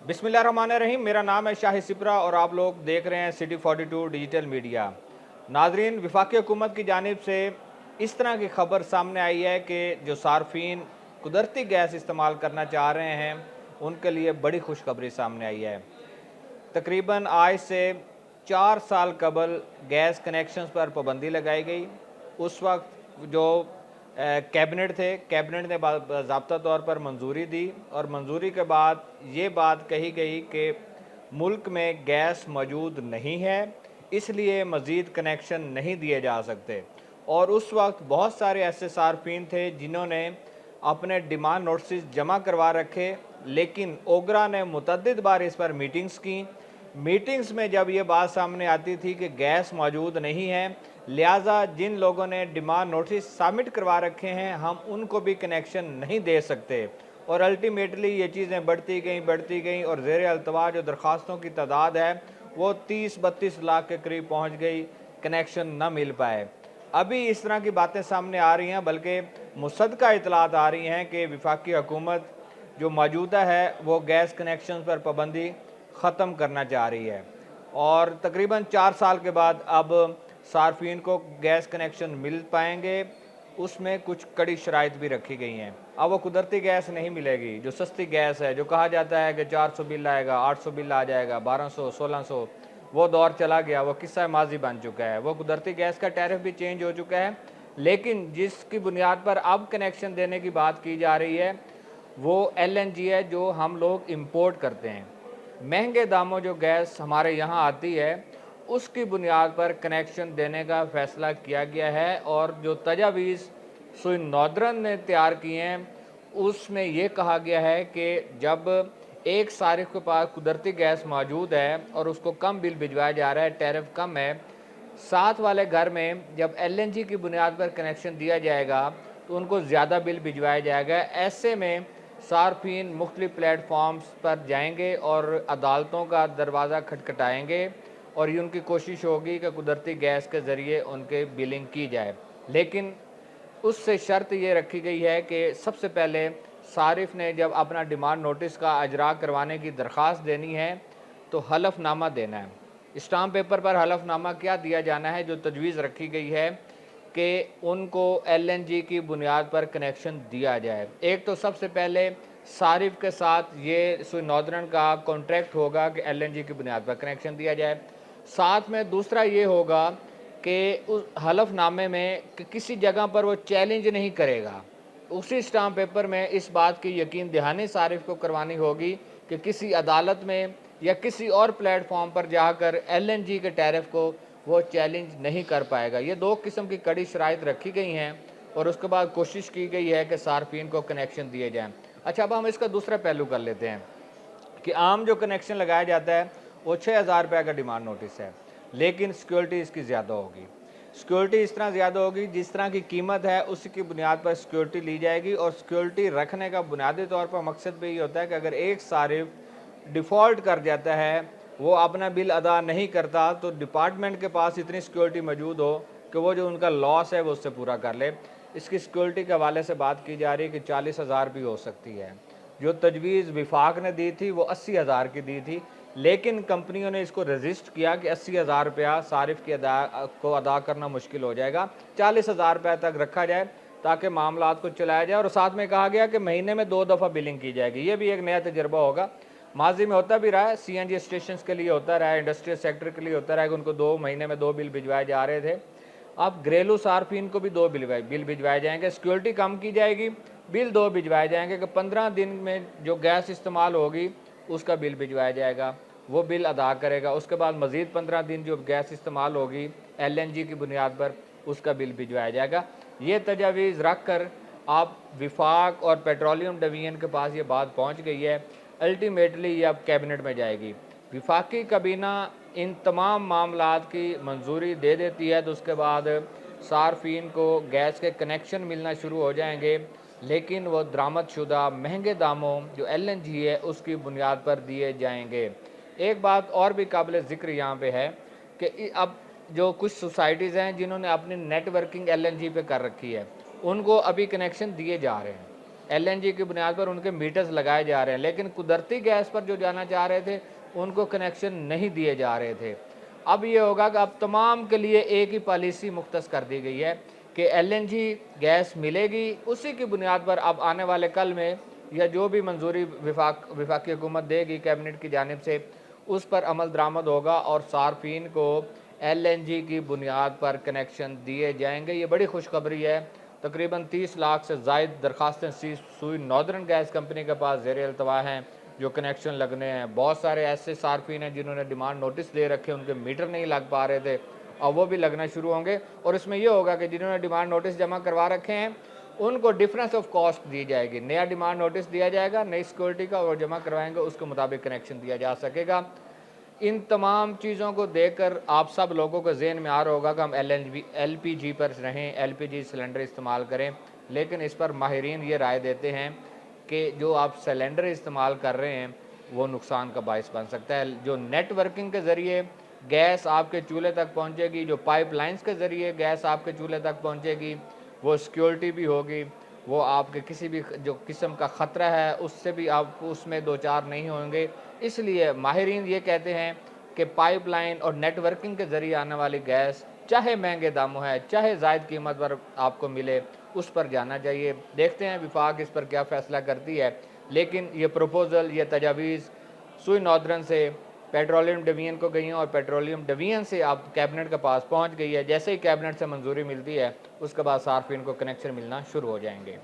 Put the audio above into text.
बिस्मिल्लाहिर्रहमानिर्रहीम। मेरा नाम है शाहिद सिपरा और आप लोग देख रहे हैं सिटी 42 डिजिटल मीडिया। नाजरीन, वफाकी हुकूमत की जानिब से इस तरह की खबर सामने आई है कि जो सार्फिन कुदरती गैस इस्तेमाल करना चाह रहे हैं उनके लिए बड़ी खुशखबरी सामने आई है। तकरीबन आज से 4 साल कबल गैस कनेक्शंस पर पाबंदी लगाई गई। उस वक्त जो कैबिनेट ने बाज़ाब्ता तौर पर मंजूरी दी और मंजूरी के बाद ये बात कही गई कि मुल्क में गैस मौजूद नहीं है, इसलिए मज़ीद कनेक्शन नहीं दिए जा सकते। और उस वक्त बहुत सारे ऐसे सार्फिन थे जिन्होंने अपने डिमांड नोटिस जमा करवा रखे, लेकिन ओगरा ने मुतअद्दिद बार इस पर मीटिंग्स में जब ये बात सामने आती थी कि गैस मौजूद नहीं है, लिहाजा जिन लोगों ने डिमांड नोटिस सबमिट करवा रखे हैं हम उनको भी कनेक्शन नहीं दे सकते। और अल्टीमेटली ये चीज़ें बढ़ती गईं और ज़ेर अल्तवा जो दरख्वास्तों की तादाद है वो 30-32 लाख के करीब पहुँच गई, कनेक्शन न मिल पाए। अभी इस तरह की बातें सामने आ रही हैं, बल्कि मुसद्दक़ा इतलात आ रही हैं कि वफाकी हुकूमत जो मौजूदा है वो गैस कनेक्शन पर पाबंदी ख़त्म करना चाह रही है और तकरीबन 4 साल के बाद अब सार्फिन को गैस कनेक्शन मिल पाएंगे। उसमें कुछ कड़ी शराइत भी रखी गई हैं। अब वो कुदरती गैस नहीं मिलेगी जो सस्ती गैस है, जो कहा जाता है कि 400 बिल आएगा, 800 बिल आ जाएगा, 1200, 1600, वो दौर चला गया, वो किस्सा माजी बन चुका है। वो कुदरती गैस का टैरिफ भी चेंज हो चुका है, लेकिन जिसकी बुनियाद पर अब कनेक्शन देने की बात की जा रही है वो LNG है, जो हम लोग इंपोर्ट करते हैं। महंगे दामों जो गैस हमारे यहाँ आती है उसकी बुनियाद पर कनेक्शन देने का फ़ैसला किया गया है। और जो तजावीज़ सुई नॉर्दर्न ने तैयार किए हैं उसमें यह कहा गया है कि जब एक सारिफ के पास कुदरती गैस मौजूद है और उसको कम बिल भिजवाया जा रहा है, टैरिफ कम है, साथ वाले घर में जब LNG की बुनियाद पर कनेक्शन दिया जाएगा तो उनको ज़्यादा बिल भिजवाया जाएगा। ऐसे में सार्फिन मुख्तलिफ प्लेटफॉर्म्स पर जाएंगे और अदालतों का दरवाज़ा खटखटाएंगे और ये उनकी कोशिश होगी कि कुदरती गैस के ज़रिए उनके बिलिंग की जाए। लेकिन उससे शर्त ये रखी गई है कि सबसे पहले सारिफ ने जब अपना डिमांड नोटिस का अजरा करवाने की दरख्वास्त देनी है तो हलफनामा देना है। स्टाम्प पेपर पर हलफनामा क्या दिया जाना है, जो तजवीज़ रखी गई है कि उनको LNG की बुनियाद पर कनेक्शन दिया जाए। एक तो सबसे पहले सारिफ के साथ ये सुई नॉर्दर्न का कॉन्ट्रैक्ट होगा कि LNG की बुनियाद पर कनेक्शन दिया जाए। साथ में दूसरा ये होगा कि उस हलफनामे में कि किसी जगह पर वो चैलेंज नहीं करेगा। उसी स्टाम्प पेपर में इस बात की यकीन दहानी सारिफ को करवानी होगी कि किसी अदालत में या किसी और प्लेटफॉर्म पर जाकर LNG के टैरिफ को वो चैलेंज नहीं कर पाएगा। ये दो किस्म की कड़ी शराइत रखी गई हैं और उसके बाद कोशिश की गई है कि सार्फिन को कनेक्शन दिए जाएँ। अच्छा, अब हम इसका दूसरा पहलू कर लेते हैं कि आम जो कनेक्शन लगाया जाता है वो 6000 रुपये का डिमांड नोटिस है, लेकिन सिक्योरिटी इसकी ज़्यादा होगी। सिक्योरिटी इस तरह ज़्यादा होगी, जिस तरह की कीमत है उसी की बुनियाद पर सिक्योरिटी ली जाएगी। और सिक्योरिटी रखने का बुनियादी तौर पर मकसद भी ये होता है कि अगर एक सारिफ डिफ़ॉल्ट कर जाता है, वो अपना बिल अदा नहीं करता, तो डिपार्टमेंट के पास इतनी सिक्योरिटी मौजूद हो कि वो जो उनका लॉस है वो उससे पूरा कर ले। इसकी सिक्योरिटी के हवाले से बात की जा रही है कि 40,000 भी हो सकती है। जो तजवीज़ विफाक ने दी थी वो 80,000 की दी थी, लेकिन कंपनियों ने इसको रजिस्ट किया कि 80,000 रुपया सारिफ की अदा करना मुश्किल हो जाएगा, 40,000 रुपये तक रखा जाए ताकि मामलात को चलाया जाए। और साथ में कहा गया कि महीने में 2 दफ़ा बिलिंग की जाएगी। ये भी एक नया तजर्बा होगा, माजी में होता भी रहा है, CNG स्टेशन के लिए होता रहा है, इंडस्ट्रियल सेक्टर के लिए होता रहा है कि उनको 2 महीने में 2 बिल भिजवाए जा रहे थे। अब घरेलू सार्फिन को भी 2 बिल भिजवाए जाएंगे, सिक्योरिटी कम की जाएगी, बिल 2 भिजवाए जाएंगे कि 15 दिन में जो गैस इस्तेमाल होगी उसका बिल भिजवाया जाएगा, वो बिल अदा करेगा। उसके बाद मज़ीद 15 दिन जो गैस इस्तेमाल होगी LNG की बुनियाद पर उसका बिल भिजवाया जाएगा। ये तजावीज़ रख कर आप विफाक और पेट्रोलियम डिवीज़न के पास ये बात पहुँच गई है। अल्टीमेटली ये अब कैबिनेट में जाएगी। विफाकी काबीना इन तमाम मामलात की मंजूरी दे देती है तो उसके बाद सार्फिन को गैस के कनेक्शन मिलना शुरू हो जाएंगे, लेकिन वो दरामदशुदा महंगे दामों जो LNG है उसकी बुनियाद पर दिए जाएंगे। एक बात और भी काबिल ज़िक्र यहाँ पे है कि अब जो कुछ सोसाइटीज़ हैं जिन्होंने अपनी नेटवर्किंग LNG पे कर रखी है, उनको अभी कनेक्शन दिए जा रहे हैं। LNG کی بنیاد پر ان کے میٹرز لگائے جا رہے ہیں، لیکن قدرتی گیس پر جو جانا چاہ رہے تھے ان کو کنیکشن نہیں دیے جا رہے تھے۔ اب یہ ہوگا کہ اب تمام کے لیے ایک ہی پالیسی مختص کر دی گئی ہے کہ LNG گیس ملے گی، اسی کی بنیاد پر اب آنے والے کل میں یا جو بھی منظوری وفاقی حکومت دے گی کیبنٹ کی جانب سے، اس پر عمل درآمد ہوگا اور صارفین کو LNG کی بنیاد پر کنیکشن دیے جائیں گے۔ یہ بڑی خوشخبری ہے۔ تقریباً 30 لاکھ سے زائد درخواستیں سوئی ناردرن گیس کمپنی کے پاس زیر التوا ہیں جو کنیکشن لگنے ہیں۔ بہت سارے ایسے صارفین ہیں جنہوں نے ڈیمانڈ نوٹس دے رکھے، ان کے میٹر نہیں لگ پا رہے تھے، اور وہ بھی لگنا شروع ہوں گے۔ اور اس میں یہ ہوگا کہ جنہوں نے ڈیمانڈ نوٹس جمع کروا رکھے ہیں ان کو ڈفرینس آف کاسٹ دی جائے گی، نیا ڈیمانڈ نوٹس دیا جائے گا، نئی سیکورٹی کا اور جمع کروائیں گے، اس کے مطابق کنیکشن دیا جا سکے گا۔ ان تمام چیزوں کو دیکھ کر آپ سب لوگوں کو ذہن میں آ رہا ہوگا کہ ہم LPG پر رہیں، LPG سلنڈر استعمال کریں، لیکن اس پر ماہرین یہ رائے دیتے ہیں کہ جو آپ سلنڈر استعمال کر رہے ہیں وہ نقصان کا باعث بن سکتا ہے۔ جو نیٹ ورکنگ کے ذریعے گیس آپ کے چولہے تک پہنچے گی، جو پائپ لائنز کے ذریعے گیس آپ کے چولہے تک پہنچے گی، وہ سیکیورٹی بھی ہوگی، وہ آپ کے کسی بھی جو قسم کا خطرہ ہے اس سے بھی آپ اس میں دوچار نہیں ہوں گے۔ اس لیے ماہرین یہ کہتے ہیں کہ پائپ لائن اور نیٹ ورکنگ کے ذریعے آنے والی گیس چاہے مہنگے داموں ہے، چاہے زائد قیمت پر آپ کو ملے، اس پر جانا چاہیے۔ دیکھتے ہیں وفاق اس پر کیا فیصلہ کرتی ہے، لیکن یہ پروپوزل، یہ تجاویز سوئی ناردرن سے پیٹرولیم ڈویژن کو گئی ہیں اور پیٹرولیم ڈویژن سے اب کیبنٹ کے پاس پہنچ گئی ہے۔ جیسے ہی کیبنٹ سے منظوری ملتی ہے اس کے بعد صارفین کو کنیکشن ملنا شروع ہو جائیں گے۔